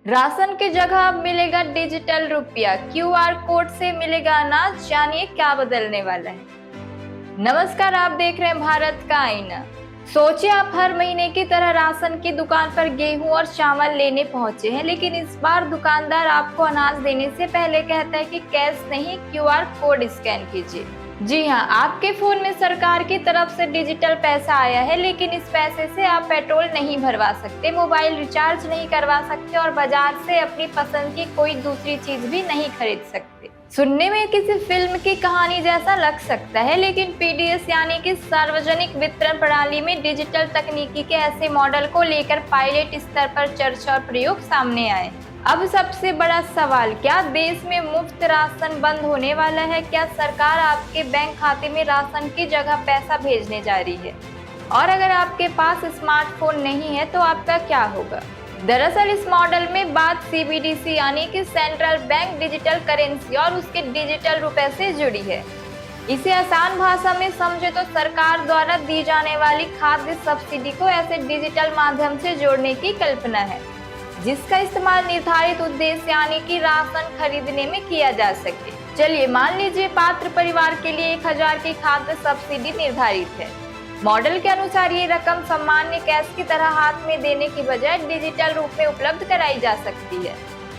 Ration की जगह अब मिलेगा डिजिटल रुपया, क्यूआर कोड से मिलेगा अनाज। जानिए क्या बदलने वाला है। नमस्कार, आप देख रहे हैं भारत का आईना। सोचिए आप हर महीने की तरह राशन की दुकान पर गेहूं और चावल लेने पहुंचे हैं, लेकिन इस बार दुकानदार आपको अनाज देने से पहले कहता है कि कैश नहीं, क्यूआर कोड स्कैन कीजिए। जी हाँ, आपके फोन में सरकार की तरफ से डिजिटल पैसा आया है, लेकिन इस पैसे से आप पेट्रोल नहीं भरवा सकते, मोबाइल रिचार्ज नहीं करवा सकते और बाजार से अपनी पसंद की कोई दूसरी चीज भी नहीं खरीद सकते। सुनने में किसी फिल्म की कहानी जैसा लग सकता है, लेकिन पीडीएस यानी कि सार्वजनिक वितरण प्रणाली में डिजिटल तकनीकी के ऐसे मॉडल को लेकर पायलट स्तर पर चर्चा और प्रयोग सामने आए। अब सबसे बड़ा सवाल, क्या देश में मुफ्त राशन बंद होने वाला है? क्या सरकार आपके बैंक खाते में राशन की जगह पैसा भेजने जा रही है? और अगर आपके पास स्मार्टफोन नहीं है तो आपका क्या होगा? दरअसल इस मॉडल में बात सीबीडीसी यानी कि सेंट्रल बैंक डिजिटल करेंसी और उसके डिजिटल रुपए से जुड़ी है। इसे आसान भाषा में समझे तो सरकार द्वारा दी जाने वाली खाद्य सब्सिडी को ऐसे डिजिटल माध्यम से जोड़ने की कल्पना है, जिसका इस्तेमाल निर्धारित उद्देश्य यानी कि राशन खरीदने में किया जा सके। चलिए मान लीजिए पात्र परिवार के लिए 1000 की खाद्य सब्सिडी निर्धारित है। मॉडल के अनुसार ये रकम सामान्य कैश की तरह हाथ में देने की बजाय डिजिटल रूप में उपलब्ध कराई जा सकती है।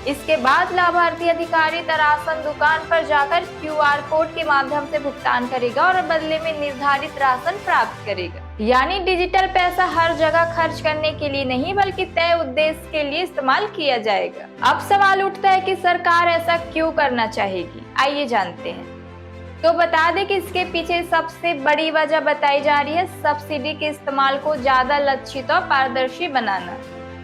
इसके बाद लाभार्थी अधिकारी राशन दुकान पर जाकर क्यूआर कोड के माध्यम से भुगतान करेगा और बदले में निर्धारित राशन प्राप्त करेगा। यानी डिजिटल पैसा हर जगह खर्च करने के लिए नहीं, बल्कि तय उद्देश्य के लिए इस्तेमाल किया जाएगा। अब सवाल उठता है कि सरकार ऐसा क्यों करना चाहेगी। आइए जानते हैं। तो बता दें कि इसके पीछे सबसे बड़ी वजह बताई जा रही है सब्सिडी के इस्तेमाल को ज्यादा लक्षित और पारदर्शी बनाना।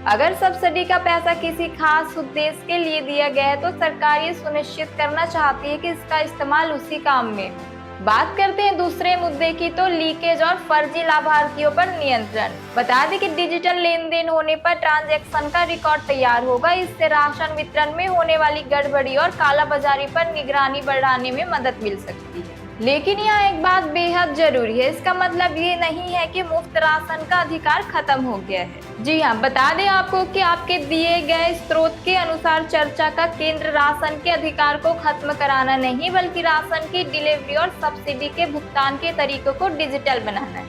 अगर सब्सिडी का पैसा किसी खास उद्देश्य के लिए दिया गया है तो सरकार ये सुनिश्चित करना चाहती है कि इसका इस्तेमाल उसी काम में। बात करते हैं दूसरे मुद्दे की, तो लीकेज और फर्जी लाभार्थियों पर नियंत्रण। बता दें कि डिजिटल लेन देन होने पर ट्रांजैक्शन का रिकॉर्ड तैयार होगा। इससे राशन वितरण में होने वाली गड़बड़ी और कालाबाजारी पर निगरानी बढ़ाने में मदद मिल सकती है। लेकिन यहाँ एक बात बेहद जरूरी है, इसका मतलब ये नहीं है कि मुफ्त राशन का अधिकार खत्म हो गया है। जी हाँ, बता दें आपको कि आपके दिए गए स्रोत के अनुसार चर्चा का केंद्र राशन के अधिकार को खत्म कराना नहीं, बल्कि राशन की डिलीवरी और सब्सिडी के भुगतान के तरीकों को डिजिटल बनाना है।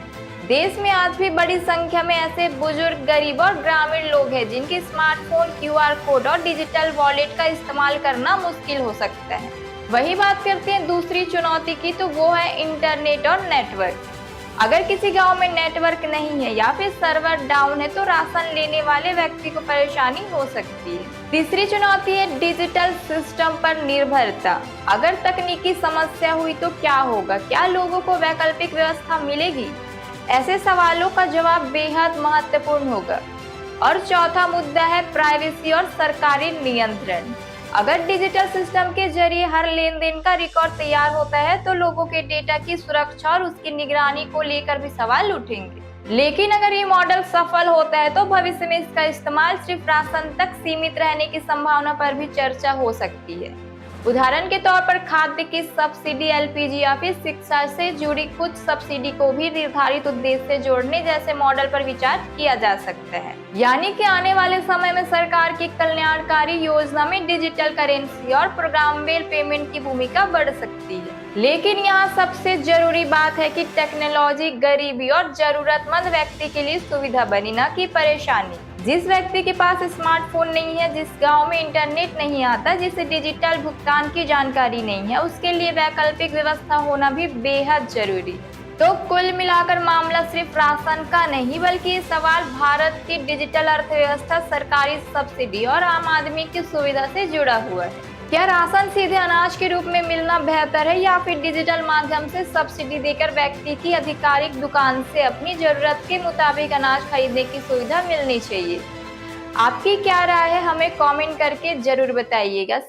देश में आज भी बड़ी संख्या में ऐसे बुजुर्ग, गरीब और ग्रामीण लोग हैं जिनके स्मार्टफोन, क्यूआर कोड और डिजिटल वॉलेट का इस्तेमाल करना मुश्किल हो सकता है। वही बात करते हैं दूसरी चुनौती की, तो वो है इंटरनेट और नेटवर्क। अगर किसी गांव में नेटवर्क नहीं है या फिर सर्वर डाउन है तो राशन लेने वाले व्यक्ति को परेशानी हो सकती है। तीसरी चुनौती है डिजिटल सिस्टम पर निर्भरता। अगर तकनीकी समस्या हुई तो क्या होगा? क्या लोगों को वैकल्पिक व्यवस्था मिलेगी? ऐसे सवालों का जवाब बेहद महत्वपूर्ण होगा। और चौथा मुद्दा है प्राइवेसी और सरकारी नियंत्रण। अगर डिजिटल सिस्टम के जरिए हर लेन देन का रिकॉर्ड तैयार होता है तो लोगों के डेटा की सुरक्षा और उसकी निगरानी को लेकर भी सवाल उठेंगे। लेकिन अगर ये मॉडल सफल होता है तो भविष्य में इसका इस्तेमाल सिर्फ राशन तक सीमित रहने की संभावना पर भी चर्चा हो सकती है। उदाहरण के तौर पर खाद्य की सब्सिडी, एलपीजी या फिर शिक्षा से जुड़ी कुछ सब्सिडी को भी निर्धारित उद्देश्य से जोड़ने जैसे मॉडल पर विचार किया जा सकता है। यानी कि आने वाले समय में सरकार की कल्याणकारी योजना में डिजिटल करेंसी और प्रोग्रामेबल पेमेंट की भूमिका बढ़ सकती है। लेकिन यहाँ सबसे जरूरी बात है कि टेक्नोलॉजी गरीबी और जरूरतमंद व्यक्ति के लिए सुविधा बनी, न कि परेशानी। जिस व्यक्ति के पास स्मार्टफोन नहीं है, जिस गांव में इंटरनेट नहीं आता, जिसे डिजिटल भुगतान की जानकारी नहीं है, उसके लिए वैकल्पिक व्यवस्था होना भी बेहद जरूरी है। तो कुल मिलाकर मामला सिर्फ राशन का नहीं, बल्कि ये सवाल भारत की डिजिटल अर्थव्यवस्था, सरकारी सब्सिडी और आम आदमी की सुविधा से जुड़ा हुआ है। क्या राशन सीधे अनाज के रूप में मिलना बेहतर है या फिर डिजिटल माध्यम से सब्सिडी देकर व्यक्ति की आधिकारिक दुकान से अपनी जरूरत के मुताबिक अनाज खरीदने की सुविधा मिलनी चाहिए? आपकी क्या राय है? हमें कमेंट करके जरूर बताइएगा।